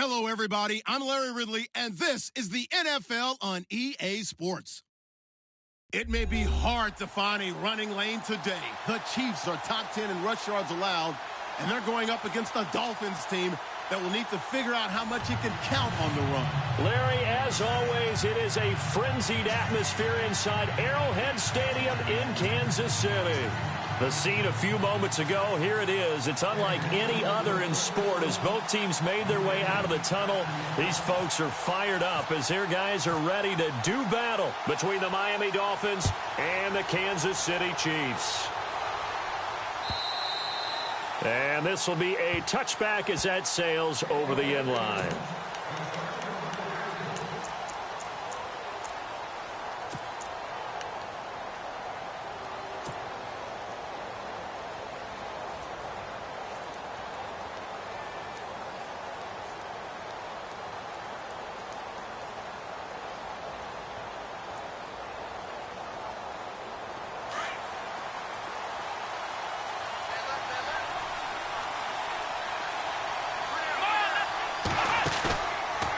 Hello, everybody. I'm Larry Ridley, and this is the NFL on EA Sports. It may be hard to find a running lane today. The Chiefs are top 10 in rush yards allowed, and they're going up against a Dolphins team that will need to figure out how much it can count on the run. Larry, as always, it is a frenzied atmosphere inside Arrowhead Stadium in Kansas City. The scene a few moments ago, here it is. It's unlike any other in sport as both teams made their way out of the tunnel. These folks are fired up as their guys are ready to do battle between the Miami Dolphins and the Kansas City Chiefs. And this will be a touchback as that sails over the end line.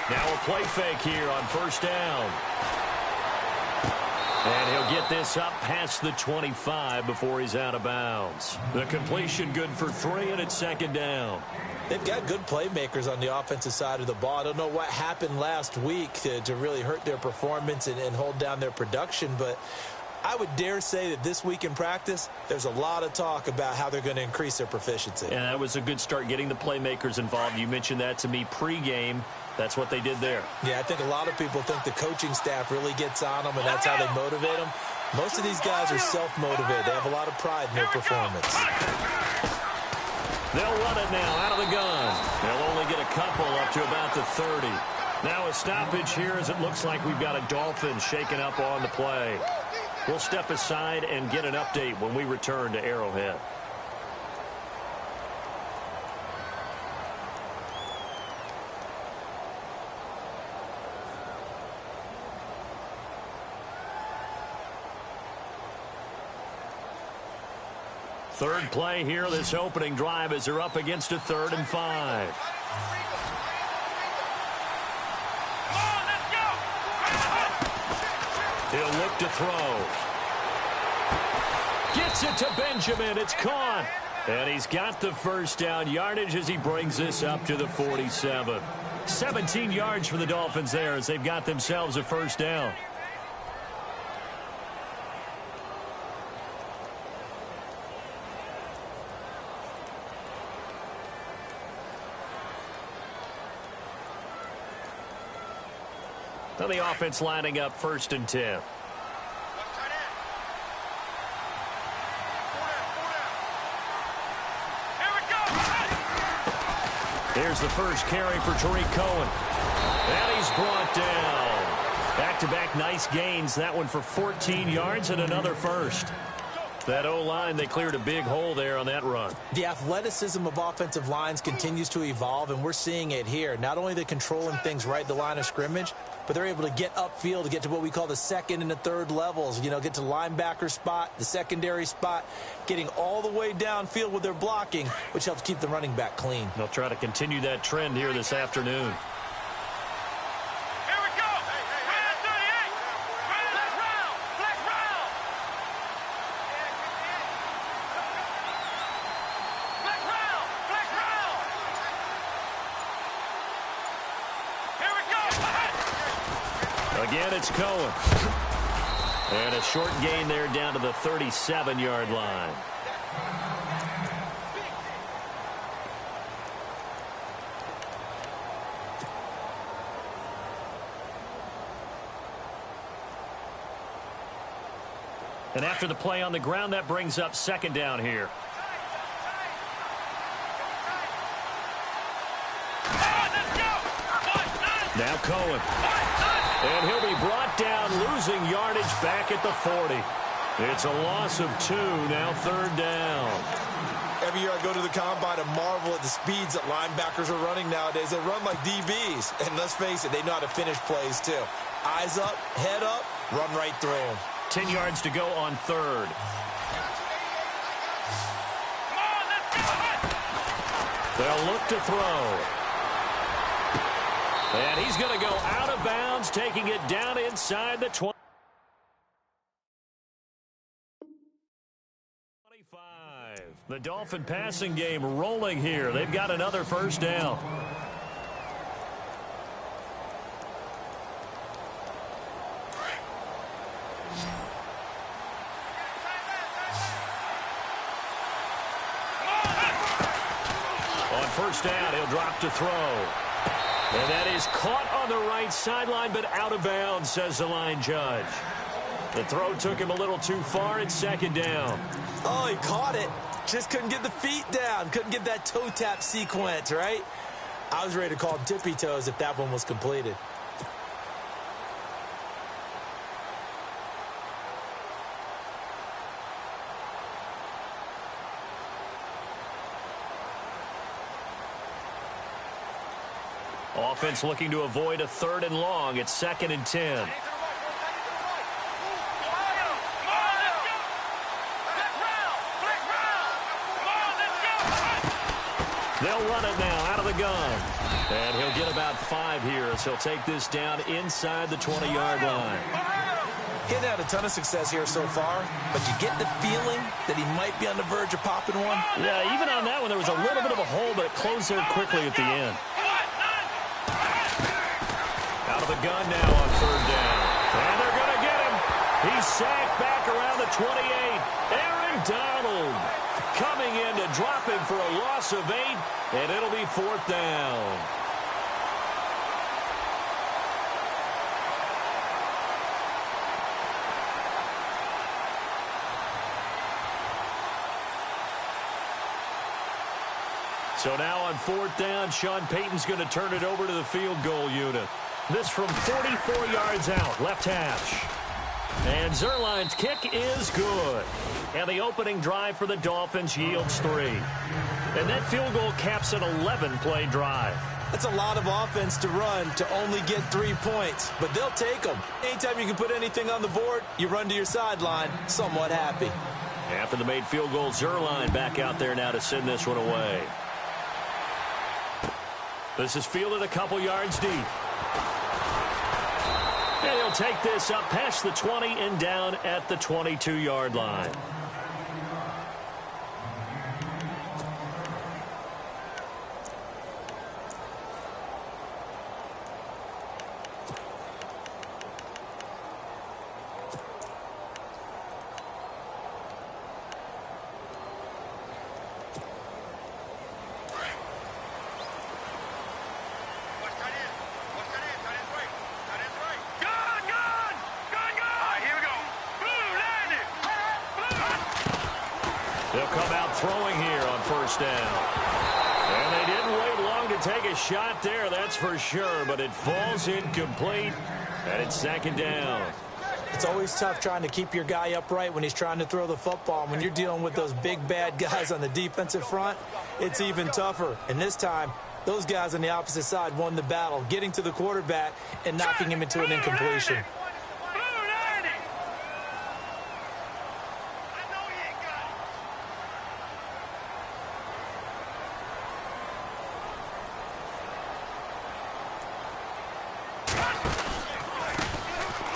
Now a play fake here on first down. And he'll get this up past the 25 before he's out of bounds. The completion good for 3, and it's second down. They've got good playmakers on the offensive side of the ball. I don't know what happened last week to really hurt their performance and hold down their production, but I would dare say that this week in practice, there's a lot of talk about how they're going to increase their proficiency. And that was a good start getting the playmakers involved. You mentioned that to me pregame. That's what they did there. Yeah, I think a lot of people think the coaching staff really gets on them, and that's how they motivate them. Most of these guys are self-motivated. They have a lot of pride in their performance. They'll run it now out of the gun. They'll only get a couple up to about the 30. Now a stoppage here as it looks like we've got a Dolphin shaken up on the play. We'll step aside and get an update when we return to Arrowhead. Third play here, this opening drive as they're up against a 3rd and 5. He'll look to throw. Gets it to Benjamin. It's caught. And he's got the first down yardage as he brings this up to the 47. 17 yards for the Dolphins there as they've got themselves a first down. Now the offense lining up 1st and 10. Here's the first carry for Tariq Cohen. And he's brought down. Back-to-back nice gains. That one for 14 yards and another first. That O-line, they cleared a big hole there on that run. The athleticism of offensive lines continues to evolve, and we're seeing it here. Not only are they controlling things right at the line of scrimmage, but they're able to get upfield to get to what we call the 2nd and the 3rd levels. You know, get to the linebacker spot, the secondary spot, getting all the way downfield with their blocking, which helps keep the running back clean. They'll try to continue that trend here this afternoon. Again, it's Cohen. And a short gain there down to the 37-yard line. And after the play on the ground, that brings up 2nd down here. Now Cohen. And he'll be brought down, losing yardage back at the 40. It's a loss of 2, now 3rd down. Every year I go to the combine and marvel at the speeds that linebackers are running nowadays. They run like DBs. And let's face it, they know how to finish plays too. Eyes up, head up, run right through them. 10 yards to go on 3rd. They'll look to throw. And he's going to go out of bounds, taking it down inside the 20. 25. The Dolphin passing game rolling here. They've got another first down. On first down, he'll drop to throw. And that is caught on the right sideline, but out of bounds, says the line judge. The throw took him a little too far. It's second down. Oh, he caught it. Just couldn't get the feet down. Couldn't get that toe tap sequence, right? I was ready to call him tippy toes if that one was completed. Offense looking to avoid a 3rd and long. It's 2nd and 10. They'll run it now out of the gun. And he'll get about 5 here as he'll take this down inside the 20-yard line. He's had a ton of success here so far, but you get the feeling that he might be on the verge of popping one. Yeah, even on that one, there was a little bit of a hole, but it closed there quickly at the end. Out of the gun now on 3rd down. And they're going to get him. He's sacked back around the 28. Aaron Donald coming in to drop him for a loss of 8, and it'll be 4th down. So now on 4th down, Sean Payton's going to turn it over to the field goal unit. This from 44 yards out, left hash. And Zerline's kick is good. And the opening drive for the Dolphins yields 3. And that field goal caps an 11-play drive. That's a lot of offense to run to only get 3 points, but they'll take them. Anytime you can put anything on the board, you run to your sideline, somewhat happy. After the made field goal, Zerline back out there now to send this one away. This is fielded a couple yards deep. And he'll take this up past the 20 and down at the 22-yard line. They'll come out throwing here on first down. And they didn't wait long to take a shot there, that's for sure, but it falls incomplete, and it's 2nd down. It's always tough trying to keep your guy upright when he's trying to throw the football. When you're dealing with those big, bad guys on the defensive front, it's even tougher. And this time, those guys on the opposite side won the battle, getting to the quarterback and knocking him into an incompletion.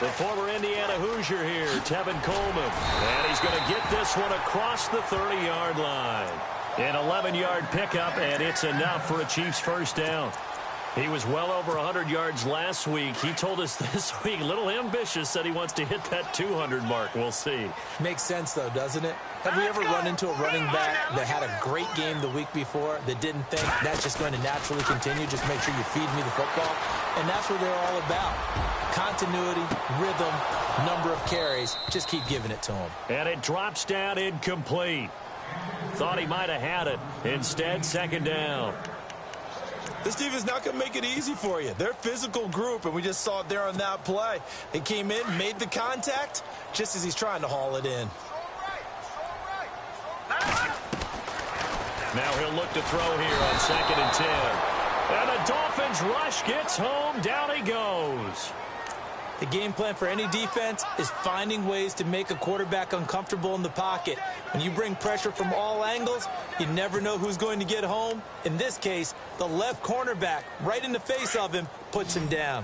The former Indiana Hoosier here, Tevin Coleman. And he's going to get this one across the 30-yard line. An 11-yard pickup, and it's enough for a Chiefs first down. He was well over 100 yards last week. He told us this week, a little ambitious, said he wants to hit that 200 mark. We'll see. Makes sense, though, doesn't it? Have we ever run into a running back that had a great game the week before that didn't think that's just going to naturally continue? Just make sure you feed me the football. And that's what they're all about. Continuity, rhythm, number of carries. Just keep giving it to him. And it drops down incomplete. Thought he might have had it. Instead, 2nd down. This team is not going to make it easy for you. They're a physical group, and we just saw it there on that play. They came in, made the contact, just as he's trying to haul it in. Now he'll look to throw here on 2nd and 10. And the Dolphins rush gets home. Down he goes. The game plan for any defense is finding ways to make a quarterback uncomfortable in the pocket. When you bring pressure from all angles, you never know who's going to get home. In this case, the left cornerback, right in the face of him, puts him down.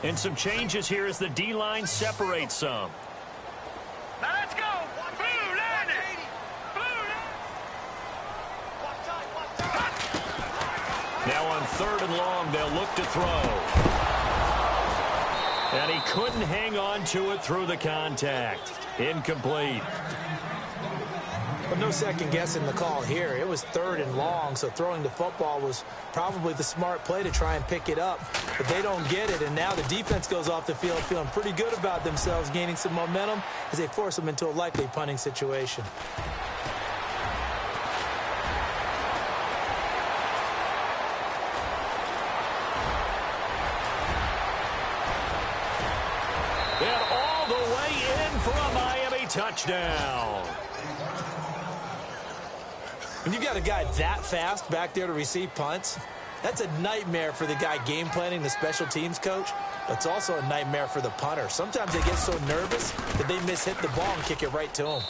And some changes here as the D-line separates some. Now let's go. Blue line it. Now on 3rd and long, they'll look to throw. And he couldn't hang on to it through the contact. Incomplete. But no second guessing the call here. It was 3rd and long, so throwing the football was probably the smart play to try and pick it up. But they don't get it, and now the defense goes off the field feeling pretty good about themselves, gaining some momentum as they force them into a likely punting situation. And all the way in for a Miami touchdown. When you got a guy that fast back there to receive punts, that's a nightmare for the guy game planning, the special teams coach. But it's also a nightmare for the punter. Sometimes they get so nervous that they hit the ball and kick it right to him.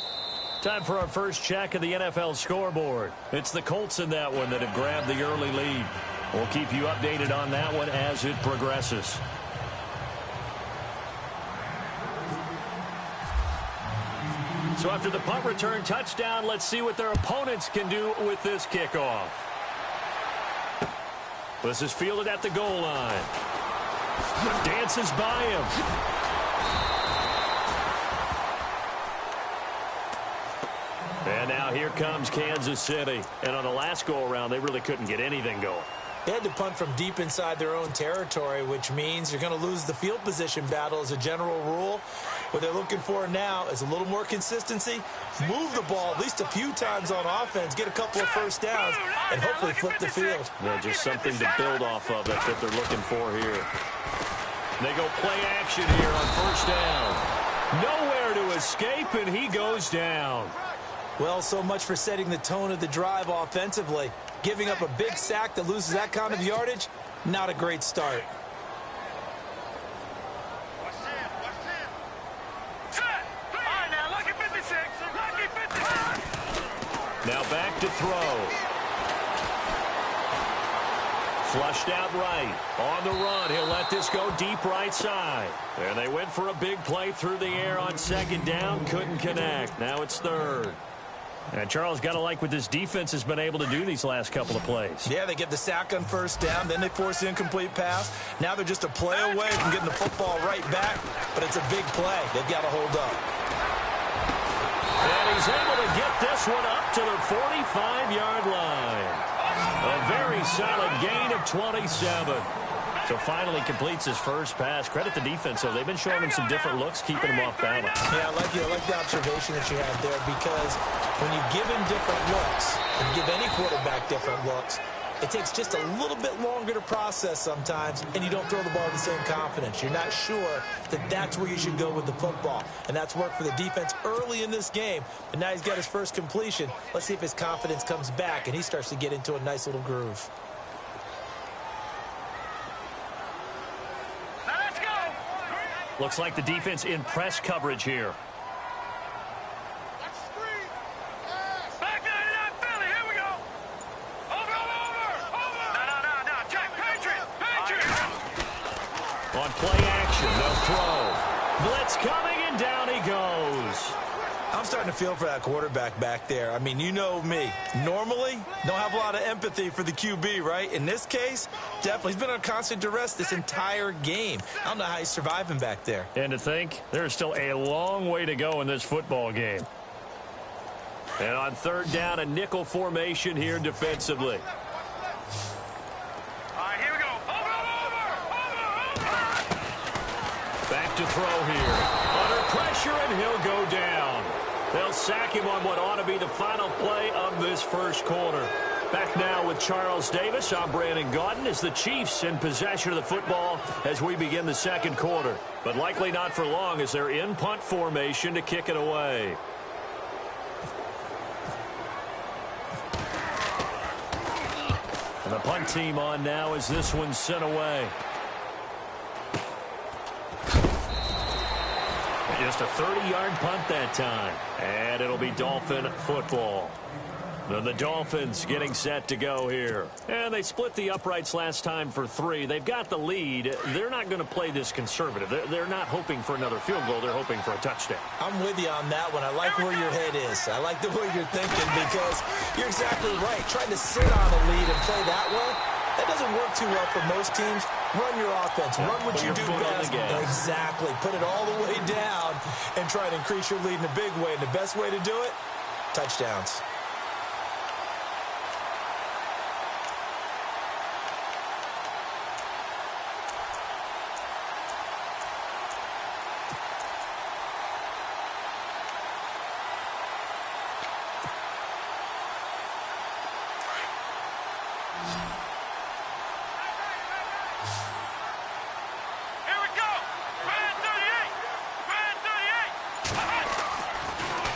Time for our first check of the NFL scoreboard. It's the Colts in that one that have grabbed the early lead. We'll keep you updated on that one as it progresses. So after the punt return touchdown, let's see what their opponents can do with this kickoff. This is fielded at the goal line. Dances by him. And now here comes Kansas City. And on the last go-around, they really couldn't get anything going. They had to punt from deep inside their own territory, which means you're going to lose the field position battle as a general rule. What they're looking for now is a little more consistency, move the ball at least a few times on offense, get a couple of first downs, and hopefully flip the field. Yeah, just something to build off of. That's what they're looking for here. They go play action here on first down. Nowhere to escape, and he goes down. Well, so much for setting the tone of the drive offensively. Giving up a big sack that loses that kind of yardage, not a great start. Now back to throw. Flushed out right. On the run, he'll let this go deep right side. And they went for a big play through the air on 2nd down. Couldn't connect. Now it's 3rd. And Charles, got to like what this defense has been able to do these last couple of plays. Yeah, they get the sack on first down, then they force the incomplete pass. Now they're just a play away from getting the football right back, but it's a big play. They've got to hold up. And he's able to get this one up to the 45-yard line. A very solid gain of 27. So finally completes his first pass. Credit the defense, though. They've been showing him some different looks, keeping him off balance. Yeah, I like the observation that you have there, because when you give him different looks, and give any quarterback different looks, it takes just a little bit longer to process sometimes, and you don't throw the ball with the same confidence. You're not sure that that's where you should go with the football, and that's worked for the defense early in this game. But now he's got his first completion. Let's see if his confidence comes back, and he starts to get into a nice little groove. Looks like the defense in press coverage here. Back 99 Philly, here we go. Over. No, Jack, Patriot. On play action, they'll throw. Blitz coming, and down he goes. I'm starting to feel for that quarterback back there. I mean, you know me. Normally, don't have a lot of empathy for the QB, right? In this case, definitely. He's been on constant duress this entire game. I don't know how he's surviving back there. And to think, there's still a long way to go in this football game. And on 3rd down, a nickel formation here defensively. All right, here we go. Over. Back to throw here. Under pressure, and he'll go down. They'll sack him on what ought to be the final play of this first quarter. Back now with Charles Davis. I'm Brandon Gaudin as the Chiefs in possession of the football as we begin the second quarter. But likely not for long as they're in punt formation to kick it away. And the punt team on now as this one's sent away. Just a 30-yard punt that time. And it'll be Dolphin football. Then the Dolphins getting set to go here. And they split the uprights last time for 3. They've got the lead. They're not going to play this conservative. They're not hoping for another field goal. They're hoping for a touchdown. I'm with you on that one. I like where your head is. I like the way you're thinking because you're exactly right. Trying to sit on a lead and play that way, that doesn't work too well for most teams. Run your offense. Run what you do best. Exactly. Put it all the way down and try to increase your lead in a big way. And the best way to do it, touchdowns.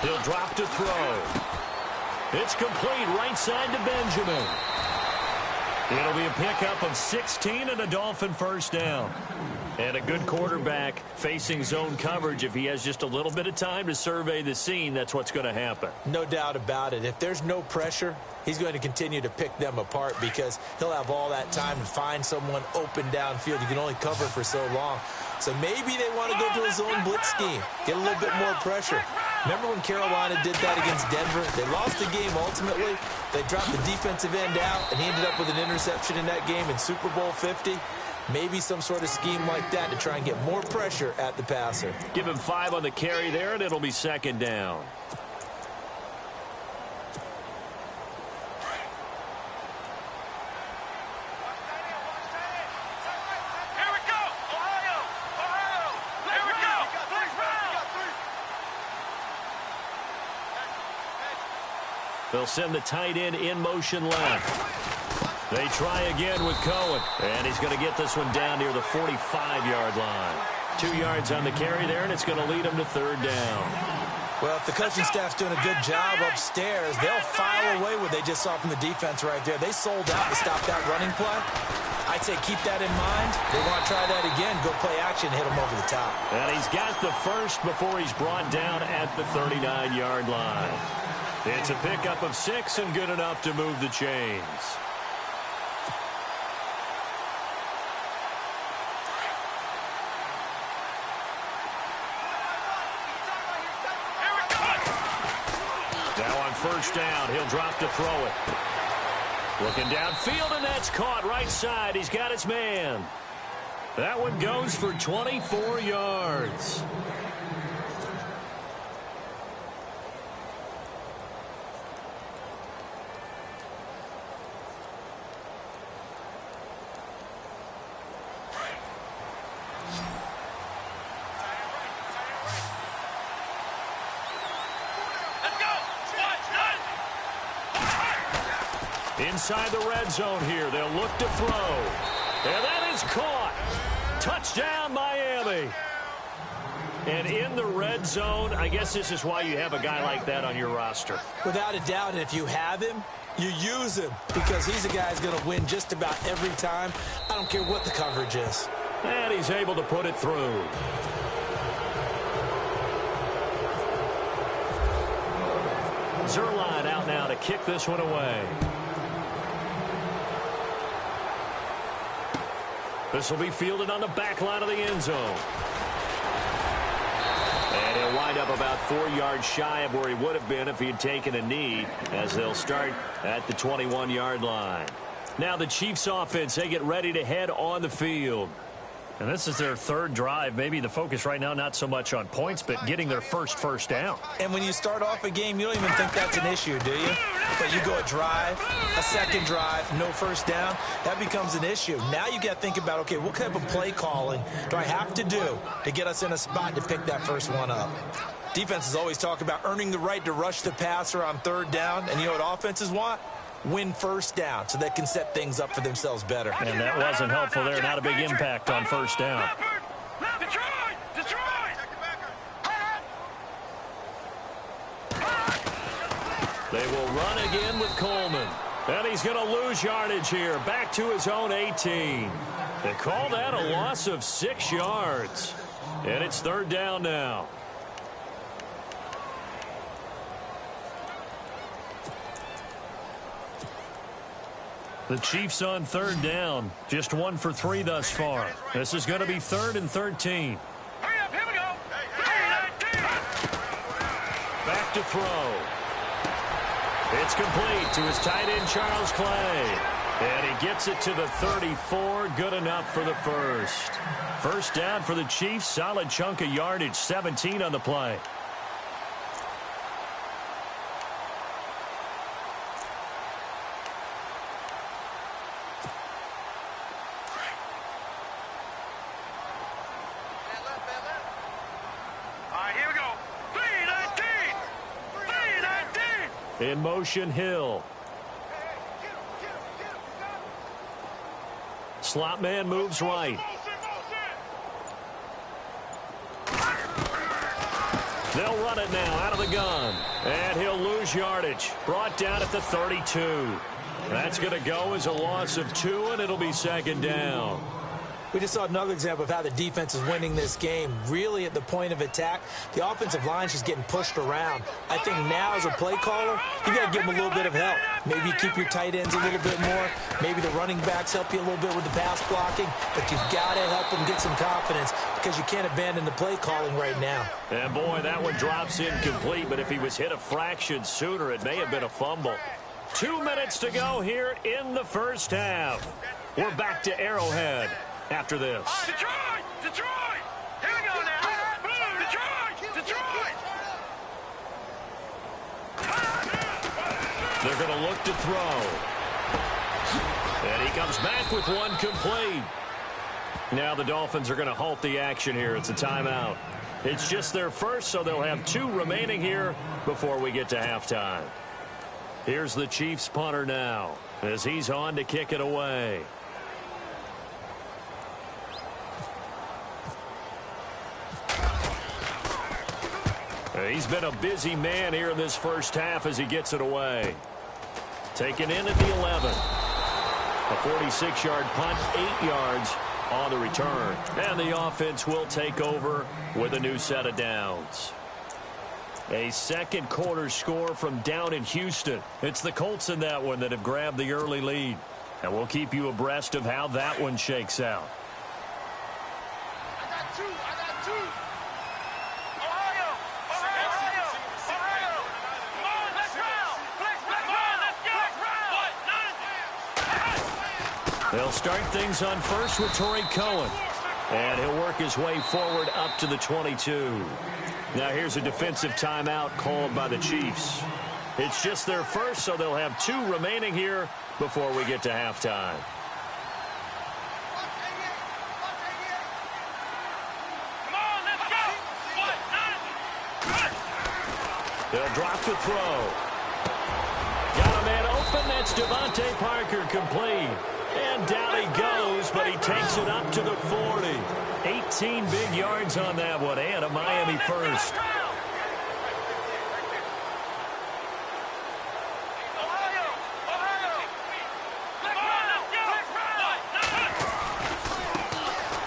He'll drop to throw. It's complete right side to Benjamin. It'll be a pickup of 16 and a Dolphin first down. And a good quarterback facing zone coverage. If he has just a little bit of time to survey the scene, that's what's going to happen. No doubt about it. If there's no pressure, he's going to continue to pick them apart because he'll have all that time to find someone open downfield. You can only cover for so long. So maybe they want to go to a zone blitz scheme, get a little bit more pressure. Remember when Carolina did that against Denver? They lost the game ultimately. They dropped the defensive end out, and he ended up with an interception in that game in Super Bowl 50. Maybe some sort of scheme like that to try and get more pressure at the passer. Give him 5 on the carry there, and it'll be second down. They'll send the tight end in motion left. They try again with Cohen. And he's going to get this one down near the 45-yard line. 2 yards on the carry there, and it's going to lead him to third down. Well, if the coaching staff's doing a good job upstairs, they'll file away what they just saw from the defense right there. They sold out to stop that running play. I'd say keep that in mind. They want to try that again, go play action, hit him over the top. And he's got the first before he's brought down at the 39-yard line. It's a pickup of 6 and good enough to move the chains. Now on first down, he'll drop to throw it. Looking downfield, and that's caught right side. He's got his man. That one goes for 24 yards. Inside the red zone here. They'll look to throw. And that is caught. Touchdown, Miami. And in the red zone, I guess this is why you have a guy like that on your roster. Without a doubt, and if you have him, you use him because he's a guy who's going to win just about every time. I don't care what the coverage is. And he's able to put it through. Zerline out now to kick this one away. This will be fielded on the back line of the end zone. And he'll wind up about 4 yards shy of where he would have been if he had taken a knee, as they'll start at the 21-yard line. Now the Chiefs offense, they get ready to head on the field. And this is their third drive. Maybe the focus right now not so much on points, but getting their first down. And when you start off a game, you don't even think that's an issue, do you? But you go a drive, a second drive, no first down, that becomes an issue. Now you got to think about, okay, what type of play calling do I have to do to get us in a spot to pick that first one up? Defenses always talk about earning the right to rush the passer on third down. And you know what offenses want? Win first down so they can set things up for themselves better. And that wasn't helpful there. Not a big impact on first down. They will run again with Coleman. And he's going to lose yardage here. Back to his own 18. They call that a loss of 6 yards. And it's third down now. The Chiefs on third down. Just 1 for 3 thus far. This is going to be 3rd and 13. Hurry up, here we go. 3-19. Back to throw. It's complete to his tight end, Charles Clay. And he gets it to the 34. Good enough for the first. First down for the Chiefs. Solid chunk of yardage. 17 on the play. In motion, Hill. Slot man moves right. They'll run it now out of the gun. And he'll lose yardage. Brought down at the 32. That's going to go as a loss of 2, and it'll be 2nd down. We just saw another example of how the defense is winning this game. Really at the point of attack, the offensive line is just getting pushed around. I think now as a play caller, you got to give them a little bit of help. Maybe keep your tight ends a little bit more. Maybe the running backs help you a little bit with the pass blocking. But you've got to help them get some confidence because you can't abandon the play calling right now. And boy, that one drops incomplete. But if he was hit a fraction sooner, it may have been a fumble. 2 minutes to go here in the first half. We're back to Arrowhead after this. Detroit! Detroit! Here we go now! Detroit! Detroit! They're going to look to throw. And he comes back with one complete. Now the Dolphins are going to halt the action here. It's a timeout. It's just their first, so they'll have 2 remaining here before we get to halftime. Here's the Chiefs punter now as he's on to kick it away. He's been a busy man here in this first half as he gets it away. Taken in at the 11. A 46-yard punt, 8 yards on the return. And the offense will take over with a new set of downs. A second quarter score from down in Houston. It's the Colts in that one that have grabbed the early lead. And we'll keep you abreast of how that one shakes out. I got two. They'll start things on first with Torrey Cohen. And he'll work his way forward up to the 22. Now here's a defensive timeout called by the Chiefs. It's just their first, so they'll have 2 remaining here before we get to halftime. They'll drop the throw. Got a man open. That's Devontae Parker complete. And down he goes, but he takes it up to the 40. 18 big yards on that one, and a Miami first.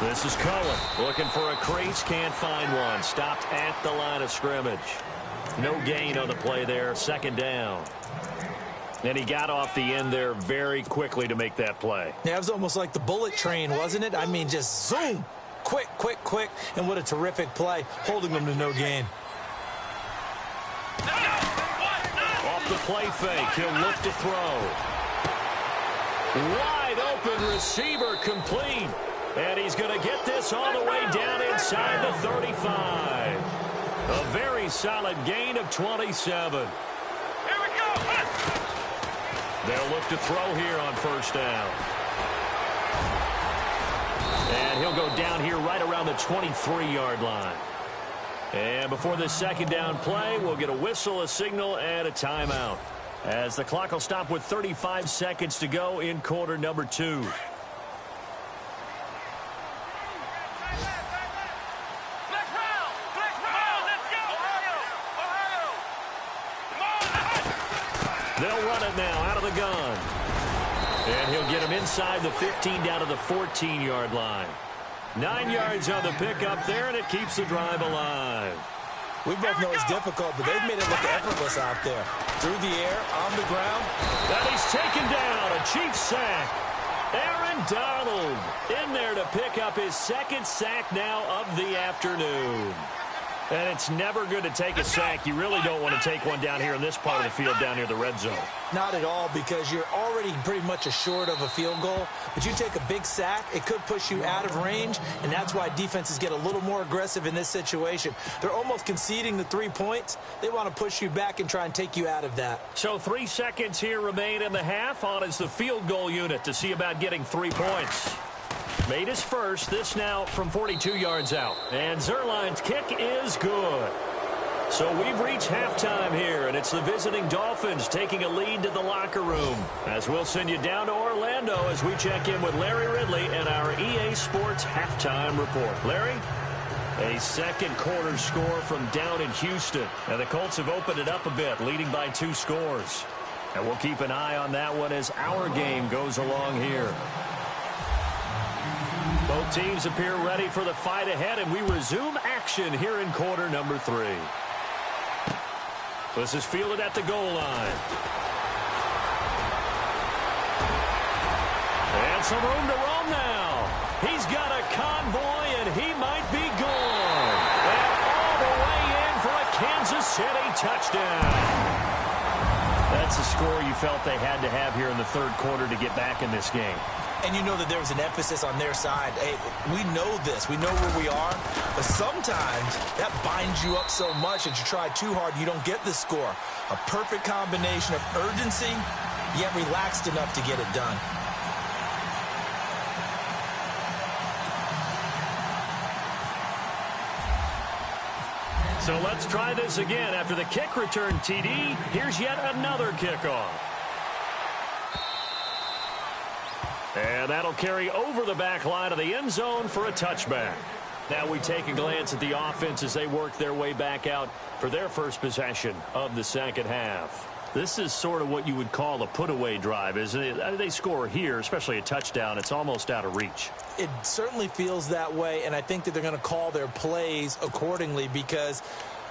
This is Cohen looking for a crease, can't find one. Stopped at the line of scrimmage. No gain on the play there, 2nd down. And he got off the end there very quickly to make that play. Yeah, it was almost like the bullet train, wasn't it? I mean, just zoom. Quick. And what a terrific play, holding them to no gain. Off the play fake, he'll look to throw. Wide open receiver complete. And he's going to get this all the way down inside the 35. A very solid gain of 27. They'll look to throw here on first down. And he'll go down here right around the 23-yard line. And before this 2nd down play, we'll get a whistle, a signal, and a timeout. As the clock will stop with 35 seconds to go in quarter number 2. They'll run it now out of the gun. And he'll get him inside the 15 down to the 14-yard line. 9 yards on the pickup there, and it keeps the drive alive. We both know it's difficult, but they've made it look effortless out there. Through the air, on the ground, And he's taken down. A Chiefs sack. Aaron Donald in there to pick up his second sack now of the afternoon. And it's never good to take a sack. You really don't want to take one down here in this part of the field down near the red zone. Not at all, because you're already pretty much assured of a field goal. But you take a big sack, it could push you out of range, and that's why defenses get a little more aggressive in this situation. They're almost conceding the 3 points. They want to push you back and try and take you out of that. So 3 seconds here remain in the half. On is the field goal unit to see about getting 3 points. Made his first, this now from 42 yards out. And Zerline's kick is good. So we've reached halftime here, and it's the visiting Dolphins taking a lead to the locker room. As we'll send you down to Orlando as we check in with Larry Ridley and our EA Sports halftime report. Larry? A second quarter score from down in Houston. And the Colts have opened it up a bit, leading by 2 scores. And we'll keep an eye on that one as our game goes along here. Both teams appear ready for the fight ahead, and we resume action here in quarter number 3. This is fielded at the goal line. And some room to roam now. He's got a convoy, and he might be gone. And all the way in for a Kansas City touchdown. That's a score you felt they had to have here in the third quarter to get back in this game. And you know that there was an emphasis on their side. Hey, we know this. We know where we are. But sometimes that binds you up so much that you try too hard, you don't get the score. A perfect combination of urgency, yet relaxed enough to get it done. So let's try this again. After the kick return TD, here's yet another kickoff. And that'll carry over the back line of the end zone for a touchback. Now we take a glance at the offense as they work their way back out for their first possession of the second half. This is sort of what you would call a put-away drive, isn't it? They score here, especially a touchdown. It's almost out of reach. It certainly feels that way, and I think that they're going to call their plays accordingly, because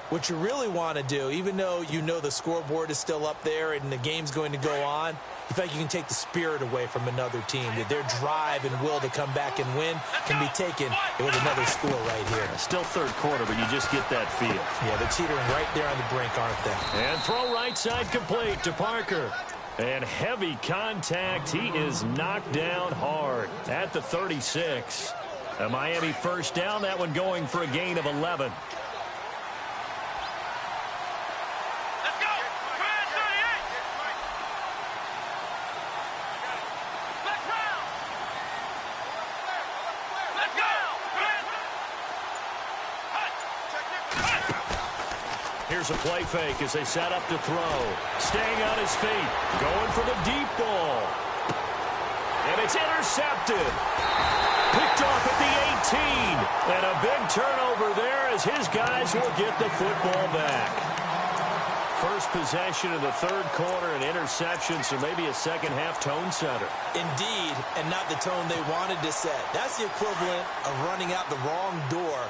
what you really want to do, even though you know the scoreboard is still up there and the game's going to go on, you feel like you can take the spirit away from another team, that their drive and will to come back and win can be taken with another score right here. Still third quarter, but you just get that feel. Yeah, they're teetering right there on the brink, aren't they? And throw right side complete to Parker. And heavy contact. He is knocked down hard at the 36. A Miami first down, that one going for a gain of 11. Here's a play fake as they set up to throw. Staying on his feet. Going for the deep ball. And it's intercepted. Picked off at the 18. And a big turnover there as his guys will get the football back. First possession of the third quarter, an interception, so maybe a second half tone setter. Indeed, and not the tone they wanted to set. That's the equivalent of running out the wrong door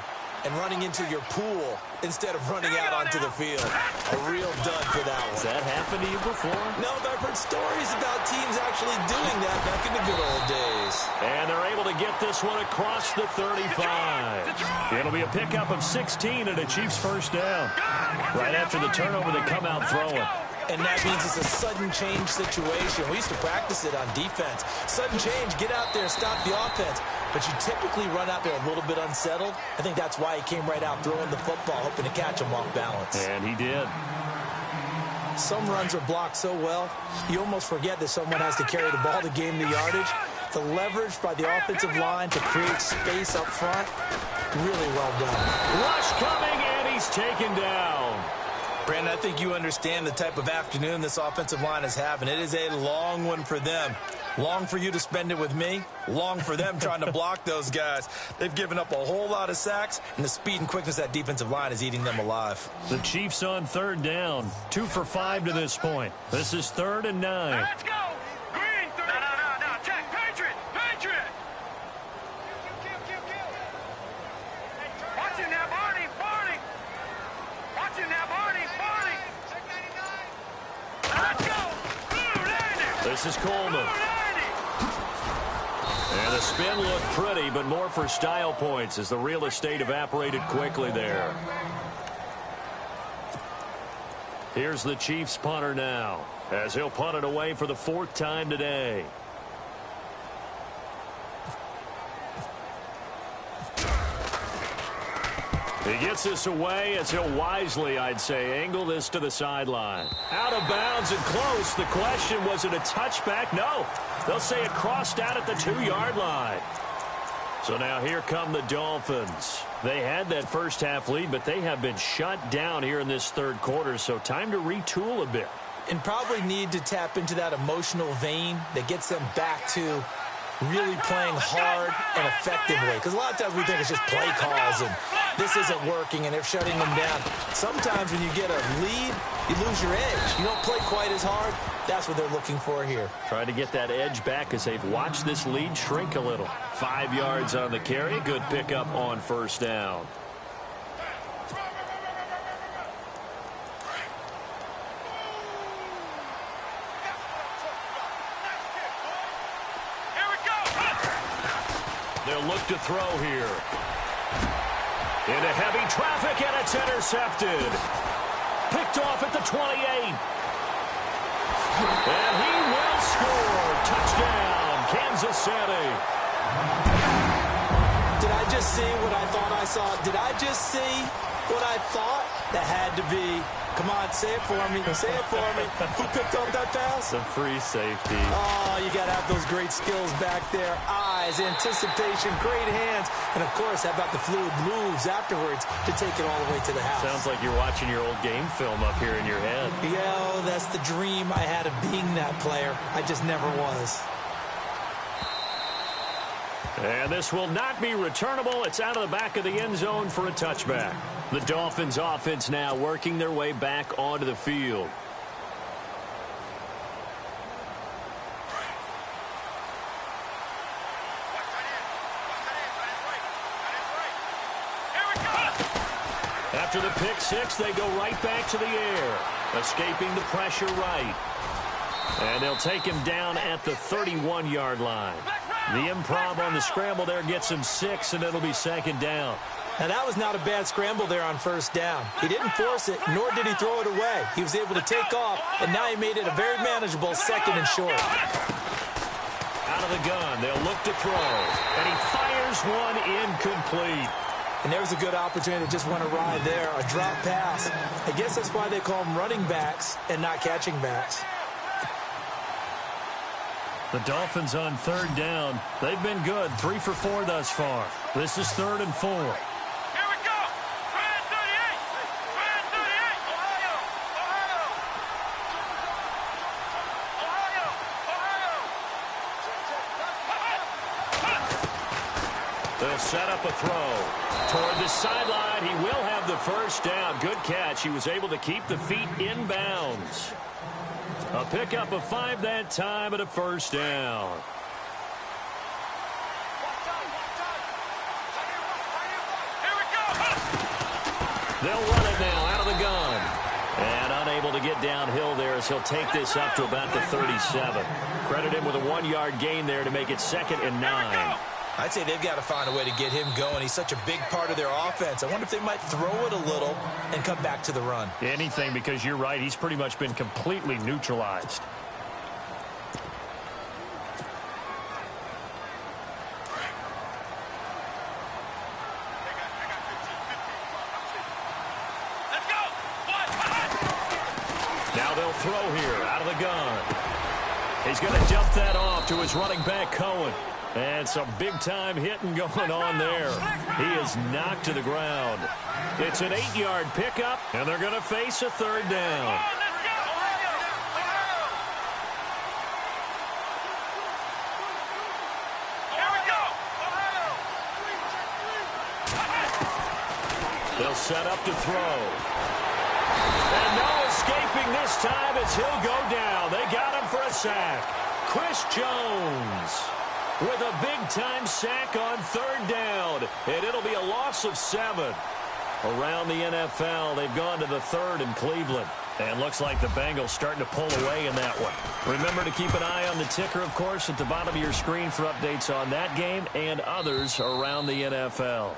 and running into your pool instead of running out onto the field. A real dud for that one. Has that happened to you before? No, but I've heard stories about teams actually doing that back in the good old days. And they're able to get this one across the 35. It'll be a pickup of 16 and a Chiefs first down. Right after the turnover, they come out throwing. And that means it's a sudden change situation. We used to practice it on defense. Sudden change, get out there, stop the offense. But you typically run out there a little bit unsettled. I think that's why he came right out throwing the football, hoping to catch him off balance. And he did. Some runs are blocked so well, you almost forget that someone has to carry the ball to gain the yardage. The leverage by the offensive line to create space up front, really well done. Rush coming, and he's taken down. Brandon, I think you understand the type of afternoon this offensive line is having. It is a long one for them. Long for you to spend it with me. Long for them trying to block those guys. They've given up a whole lot of sacks, and the speed and quickness of that defensive line is eating them alive. The Chiefs on third down. 2 for 5 to this point. This is 3rd and 9. Let's go! Green 3! No. Check! Patriot! Watching now, Barney! Watching now, Barney! Check 99! Let's go! Blue 99! This is Coleman. And the spin looked pretty, but more for style points as the real estate evaporated quickly there. Here's the Chiefs punter now, as he'll punt it away for the 4th time today. He gets this away as he'll wisely, I'd say, angle this to the sideline. Out of bounds and close. The question, was it a touchback? No. They'll say it crossed out at the 2-yard line. So now here come the Dolphins. They had that first half lead, but they have been shut down here in this 3rd quarter, so time to retool a bit. And probably need to tap into that emotional vein that gets them back to really playing hard and effectively. Because a lot of times we think it's just play calls and this isn't working and they're shutting them down. Sometimes when you get a lead, you lose your edge. You don't play quite as hard. That's what they're looking for here. Trying to get that edge back as they've watched this lead shrink a little. 5 yards on the carry. Good pickup on 1st down. They'll look to throw here. Into heavy traffic, and it's intercepted. Picked off at the 28. And he will score. Touchdown, Kansas City. Did I just see what I thought I saw? Did I just see what I thought? That had to be. Come on, say it for me. Say it for me. Who picked up that pass? The free safety. Oh, you got to have those great skills back there. Eyes, anticipation, great hands. And, of course, how about the fluid moves afterwards to take it all the way to the house? Sounds like you're watching your old game film up here in your head. Yeah, that's the dream I had of being that player. I just never was. And this will not be returnable. It's out of the back of the end zone for a touchback. The Dolphins offense now working their way back onto the field. After the pick six, they go right back to the air, escaping the pressure right. And they'll take him down at the 31-yard line. The improv on the scramble there gets him 6, and it'll be 2nd down. Now, that was not a bad scramble there on 1st down. He didn't force it, nor did he throw it away. He was able to take off, and now he made it a very manageable 2nd and short. Out of the gun, they'll look to throw, and he fires one incomplete. And there was a good opportunity that just went awry there, a drop pass. I guess that's why they call them running backs and not catching backs. The Dolphins on 3rd down. They've been good, 3 for 4 thus far. This is 3rd and 4. Here we go. Brand 38. Brand 38. Ohio. Ohio. They'll set up a throw. Toward the sideline, he will have the 1st down. Good catch. He was able to keep the feet in bounds. A pickup of 5 that time at a 1st down. Here we go. They'll run it now out of the gun. And unable to get downhill there as he'll take this up to about the 37. Credit him with a 1-yard gain there to make it 2nd and 9. I'd say they've got to find a way to get him going. He's such a big part of their offense. I wonder if they might throw it a little and come back to the run. Anything, because you're right. He's pretty much been completely neutralized. Now they'll throw here out of the gun. He's going to dump that off to his running back, Cohen. And some big-time hitting going on there. He is knocked to the ground. It's an 8-yard pickup, and they're going to face a 3rd down. They'll set up to throw. And no escaping this time as he'll go down. They got him for a sack. Chris Jones with a big-time sack on 3rd down. And it'll be a loss of 7. Around the NFL, they've gone to the 3rd in Cleveland. And looks like the Bengals starting to pull away in that one. Remember to keep an eye on the ticker, of course, at the bottom of your screen for updates on that game and others around the NFL.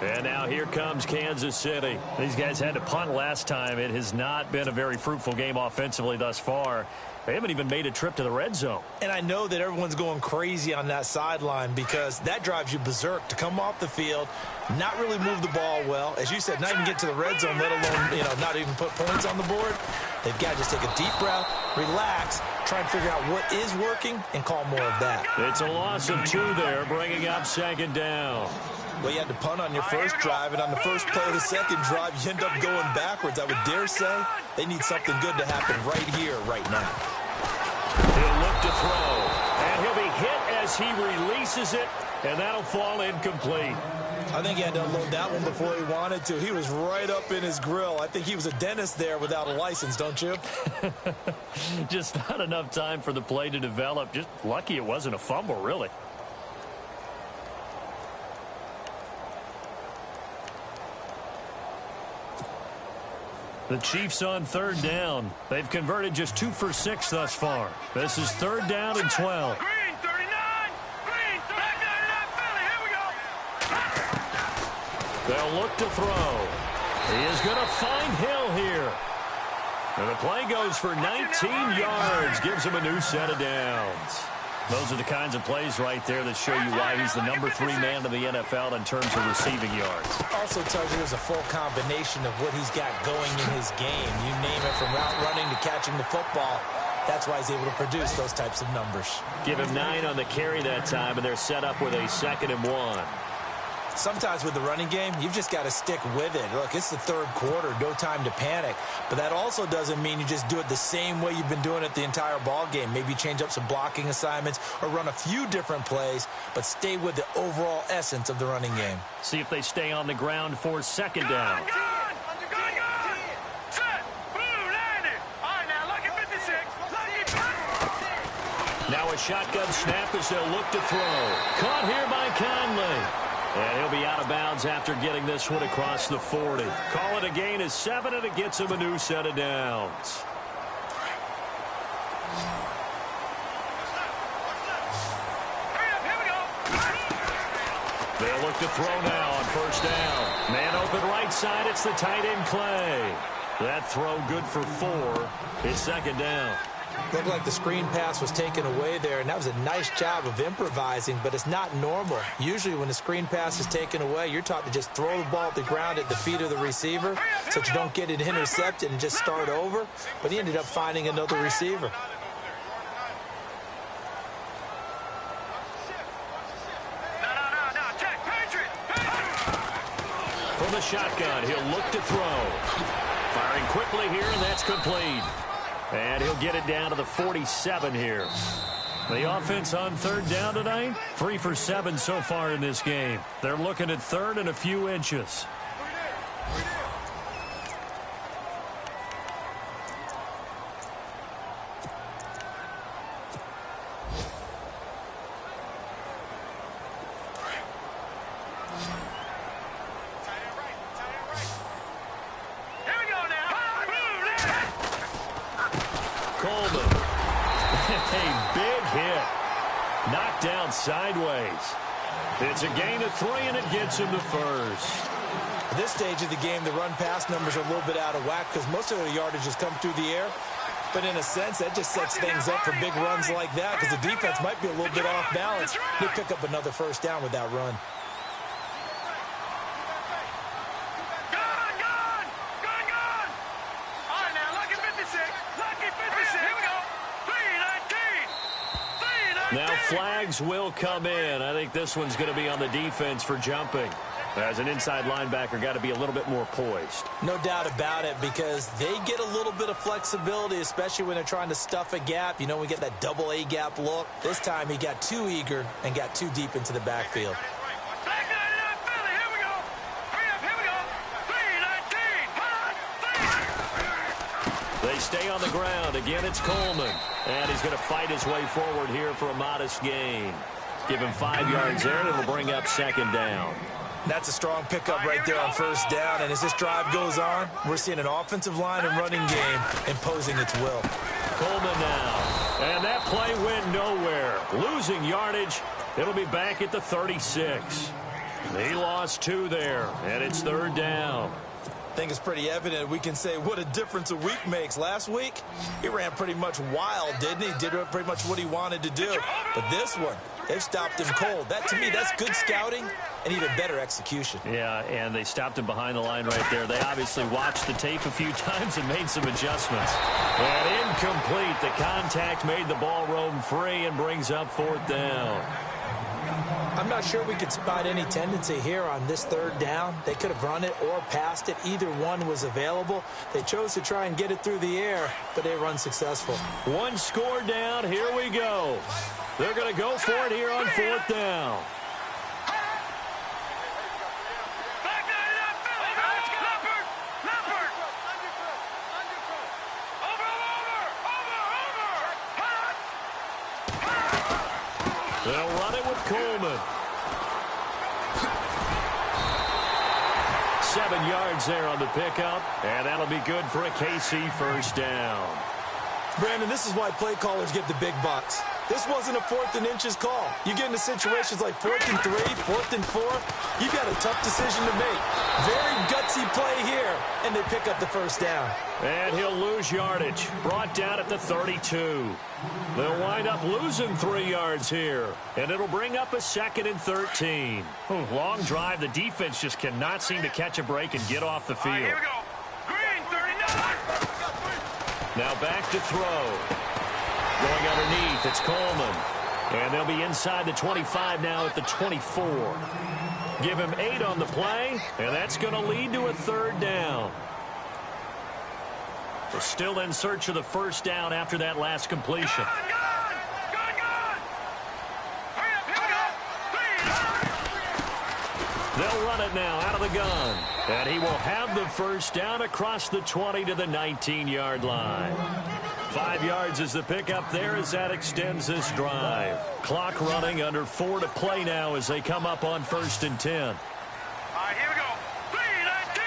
And now here comes Kansas City. These guys had to punt last time. It has not been a very fruitful game offensively thus far. They haven't even made a trip to the red zone. And I know that everyone's going crazy on that sideline because that drives you berserk to come off the field, not really move the ball well. As you said, not even get to the red zone, let alone, not even put points on the board. They've got to just take a deep breath, relax, try and figure out what is working, and call more of that. It's a loss of 2 there, bringing up second down. Well, you had to punt on your first drive, and on the first play of the second drive, you end up going backwards. I would dare say they need something good to happen right here, right now. He'll look to throw, and he'll be hit as he releases it, and that'll fall incomplete. I think he had to unload that one before he wanted to. He was right up in his grill. I think he was a dentist there without a license, don't you? Just not enough time for the play to develop. Just lucky it wasn't a fumble, really. The Chiefs on third down. They've converted just 2 for 6 thus far. This is third down and 12. Green 39. Green 39. Philly, here we go. They'll look to throw. He is going to find Hill here. And the play goes for 19 yards. Gives him a new set of downs. Those are the kinds of plays right there that show you why he's the number 3 man in the NFL in terms of receiving yards. Also tells you there's a full combination of what he's got going in his game. You name it, from route running to catching the football. That's why he's able to produce those types of numbers. Give him 9 on the carry that time, and they're set up with a 2nd and 1. Sometimes with the running game, you've just got to stick with it. Look, it's the third quarter, no time to panic. But that also doesn't mean you just do it the same way you've been doing it the entire ball game. Maybe change up some blocking assignments or run a few different plays, but stay with the overall essence of the running game. See if they stay on the ground for second down. Now a shotgun snap as they'll look to throw. Caught here by Conley. And he'll be out of bounds after getting this one across the 40. Call it a gain of 7, and it gets him a new set of downs. They'll look to throw now on first down. Man open right side. It's the tight end Clay. That throw good for 4. It's second down. Looked like the screen pass was taken away there, and that was a nice job of improvising, but it's not normal. Usually when the screen pass is taken away, you're taught to just throw the ball at the ground at the feet of the receiver so that you don't get it intercepted and just start over, but he ended up finding another receiver. From the shotgun, he'll look to throw. Firing quickly here, and that's complete. And he'll get it down to the 47 here. The offense on third down tonight, 3 for 7 so far in this game. They're looking at third and a few inches. Sideways. It's a gain of 3, and it gets him to first. At this stage of the game, the run-pass numbers are a little bit out of whack because most of the yardage has come through the air. But in a sense, that just sets things up for big runs like that because the defense might be a little bit off balance. They pick up another first down with that run. Now flags will come in. I think this one's going to be on the defense for jumping. As an inside linebacker, got to be a little bit more poised. No doubt about it, because they get a little bit of flexibility, especially when they're trying to stuff a gap. You know, we get that double A gap look. This time he got too eager and got too deep into the backfield. They stay on the ground. Again, it's Coleman. And he's going to fight his way forward here for a modest gain. Give him 5 yards there, and it'll bring up second down. That's a strong pickup right there on first down. And as this drive goes on, we're seeing an offensive line and running game imposing its will. Coleman now. And that play went nowhere. Losing yardage. It'll be back at the 36. He lost 2 there, and it's third down. I think it's pretty evident we can say what a difference a week makes. Last week, he ran pretty much wild, didn't he? Did pretty much what he wanted to do. But this one, they've stopped him cold. That, to me, that's good scouting and even better execution. Yeah, and they stopped him behind the line right there. They obviously watched the tape a few times and made some adjustments. And incomplete. The contact made the ball roam free and brings up fourth down. I'm not sure we could spot any tendency here on this third down. They could have run it or passed it. Either one was available. They chose to try and get it through the air, but they were unsuccessful. One score down. Here we go. They're going to go for it here on fourth down. They'll run it with Coleman. 7 yards there on the pickup, and that'll be good for a KC first down. Brandon, this is why play callers get the big bucks. This wasn't a 4th and inches call. You get into situations like 4th and 3, 4th and 4. You've got a tough decision to make. Very gutsy play here, and they pick up the first down. And he'll lose yardage. Brought down at the 32. They'll wind up losing 3 yards here, and it'll bring up a 2nd and 13. Long drive. The defense just cannot seem to catch a break and get off the field. Here we go. Green, 39. Now back to throw. Going underneath, it's Coleman. And they'll be inside the 25 now at the 24. Give him 8 on the play, and that's going to lead to a third down. They're still in search of the first down after that last completion. They'll run it now out of the gun. And he will have the first down across the 20 to the 19-yard line. 5 yards is the pickup there as that extends this drive. Clock running, under 4 to play now as they come up on 1st and 10. All right, here we go. 3-19.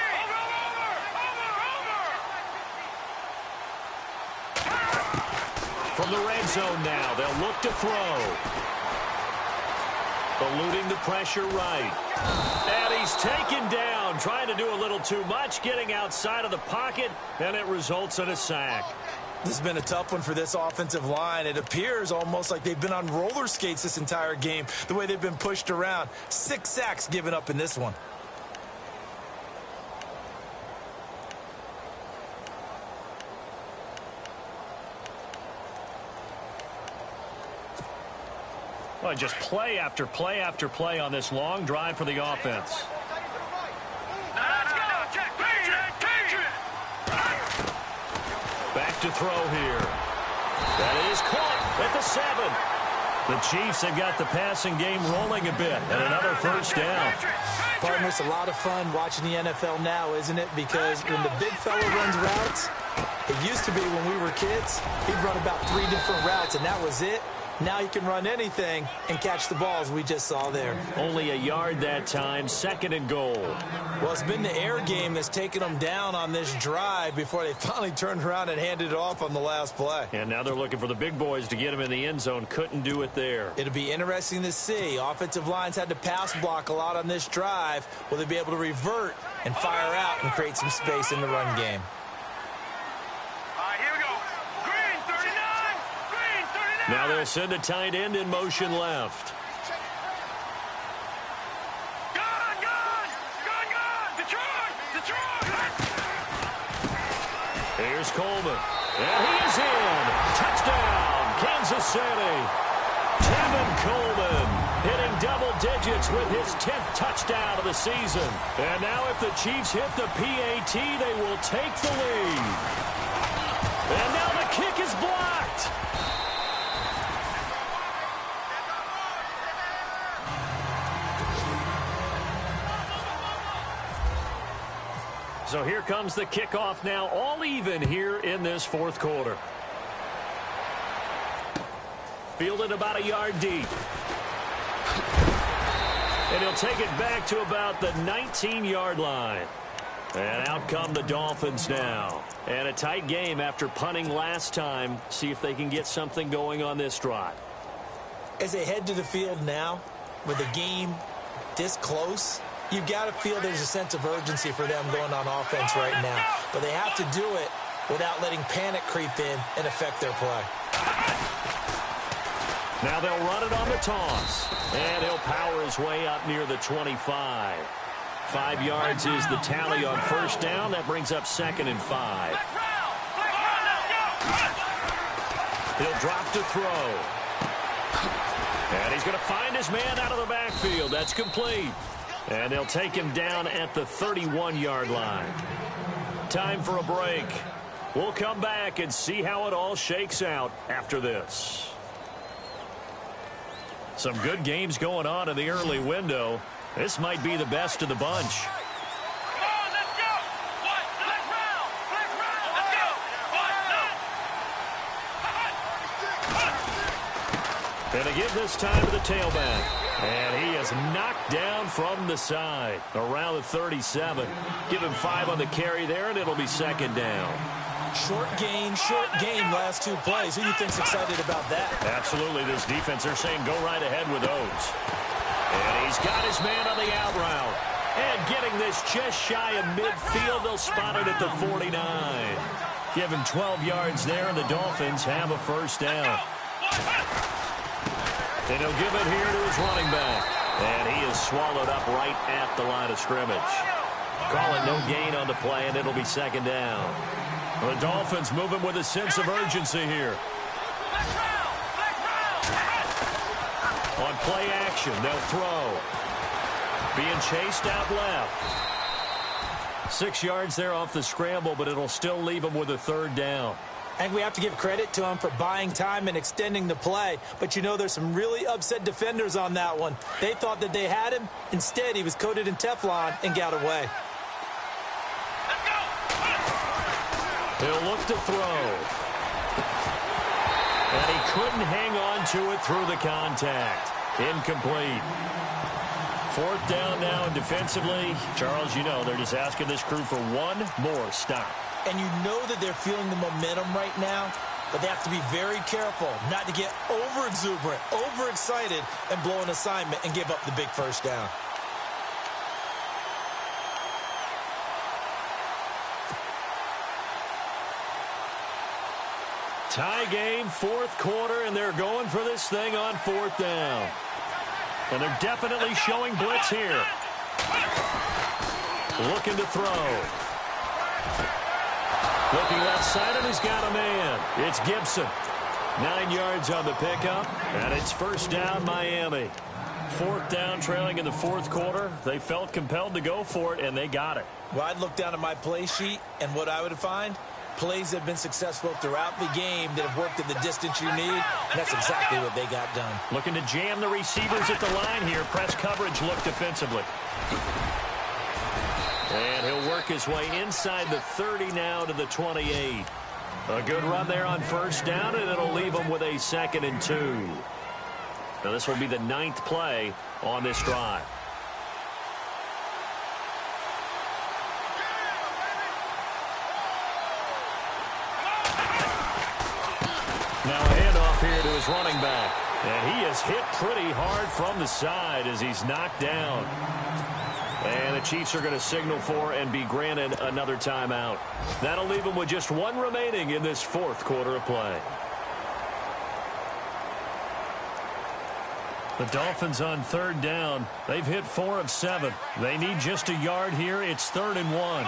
Over. From the red zone now, they'll look to throw. Eluding the pressure right. And he's taken down, trying to do a little too much, getting outside of the pocket, and it results in a sack. This has been a tough one for this offensive line. It appears almost like they've been on roller skates this entire game, the way they've been pushed around. 6 sacks given up in this one. Well, just play after play after play on this long drive for the offense. Back to throw here. That is caught at the 7. The Chiefs have got the passing game rolling a bit, and another first down. Partner, it's a lot of fun watching the NFL now, isn't it? Because when the big fella runs routes, it used to be when we were kids, he'd run about 3 different routes, and that was it. Now he can run anything and catch the balls we just saw there. Only a yard that time, 2nd and goal. Well, it's been the air game that's taken them down on this drive before they finally turned around and handed it off on the last play. And now they're looking for the big boys to get him in the end zone. Couldn't do it there. It'll be interesting to see. Offensive lines had to pass block a lot on this drive. Will they be able to revert and fire out and create some space in the run game? Now they'll send a tight end in motion left. Here's Coleman. And he is in. Touchdown, Kansas City. Tevin Coleman hitting double digits with his 10th touchdown of the season. And now if the Chiefs hit the PAT, they will take the lead. And now the kick is blocked. So here comes the kickoff now, all even here in this fourth quarter. Fielded about a yard deep. And he'll take it back to about the 19-yard line. And out come the Dolphins now. And a tight game after punting last time. See if they can get something going on this drive. As they head to the field now, with the game this close, you've got to feel there's a sense of urgency for them going on offense right now. But they have to do it without letting panic creep in and affect their play. Now they'll run it on the toss. And he'll power his way up near the 25. 5 yards is the tally on first down. That brings up 2nd and 5. He'll drop to throw. And he's going to find his man out of the backfield. That's complete. And they'll take him down at the 31-yard line. Time for a break. We'll come back and see how it all shakes out after this. Some good games going on in the early window. This might be the best of the bunch. Come on, let's go! Let's round! Let's go! And they give this time to the tailback. And he is knocked down from the side. Around the 37. Give him 5 on the carry there, and it'll be 2nd down. Short game last 2 plays. Who do you think's excited about that? Absolutely. This defense, they're saying go right ahead with those. And he's got his man on the out route. And getting this just shy of midfield, they'll spot it at the 49. Give him 12 yards there, and the Dolphins have a first down. And he'll give it here to his running back. And he is swallowed up right at the line of scrimmage. Call it no gain on the play, and it'll be 2nd down. The Dolphins moving with a sense of urgency here. On play action, they'll throw. Being chased out left. 6 yards there off the scramble, but it'll still leave them with a 3rd down. I think we have to give credit to him for buying time and extending the play. But, you know, there's some really upset defenders on that one. They thought that they had him. Instead, he was coated in Teflon and got away. He'll look to throw. And he couldn't hang on to it through the contact. Incomplete. 4th down now, and defensively, Charles, you know, they're just asking this crew for one more stop. And you know that they're feeling the momentum right now, but they have to be very careful not to get over-exuberant, overexcited, and blow an assignment and give up the big first down. Tie game, 4th quarter, and they're going for this thing on 4th down. And they're definitely showing blitz here. Looking to throw. Looking left side, and he's got a man. It's Gibson. 9 yards on the pickup, and it's first down, Miami. 4th down, trailing in the 4th quarter. They felt compelled to go for it, and they got it. Well, I'd look down at my play sheet, and what I would find, plays have been successful throughout the game that have worked at the distance you need, and that's exactly what they got done. Looking to jam the receivers at the line here. Press coverage look defensively. And he'll work his way inside the 30 now to the 28. A good run there on first down, and it'll leave him with a 2nd and 2. Now this will be the 9th play on this drive. Now a handoff here to his running back. And he is hit pretty hard from the side as he's knocked down. And the Chiefs are going to signal for and be granted another timeout. That'll leave them with just 1 remaining in this 4th quarter of play. The Dolphins on 3rd down. They've hit 4 of 7. They need just a yard here. It's 3rd and 1.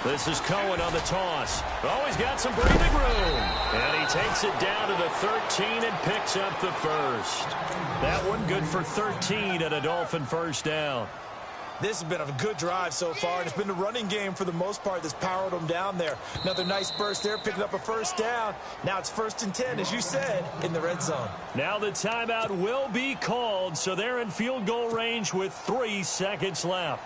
This is Cohen on the toss. Oh, he's got some breathing room. And he takes it down to the 13 and picks up the first. That one good for 13 at a Dolphin first down. This has been a good drive so far, and it's been the running game for the most part that's powered them down there. Another nice burst there, picking up a first down. Now it's 1st and 10, as you said, in the red zone. Now the timeout will be called, so they're in field goal range with 3 seconds left.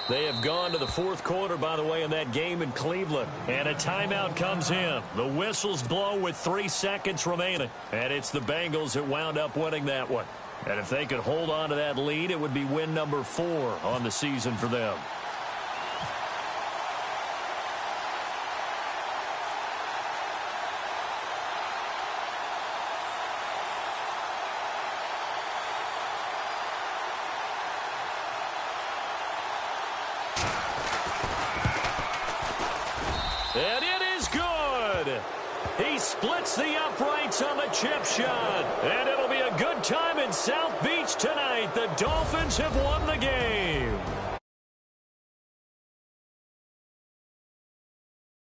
They have gone to the 4th quarter, by the way, in that game in Cleveland. And a timeout comes in. The whistles blow with 3 seconds remaining. And it's the Bengals that wound up winning that one. And if they could hold on to that lead, it would be win number 4 on the season for them. And it is good. He splits the uprights on the chip shot. And it'll be a good time in South Beach tonight. The Dolphins have won the game.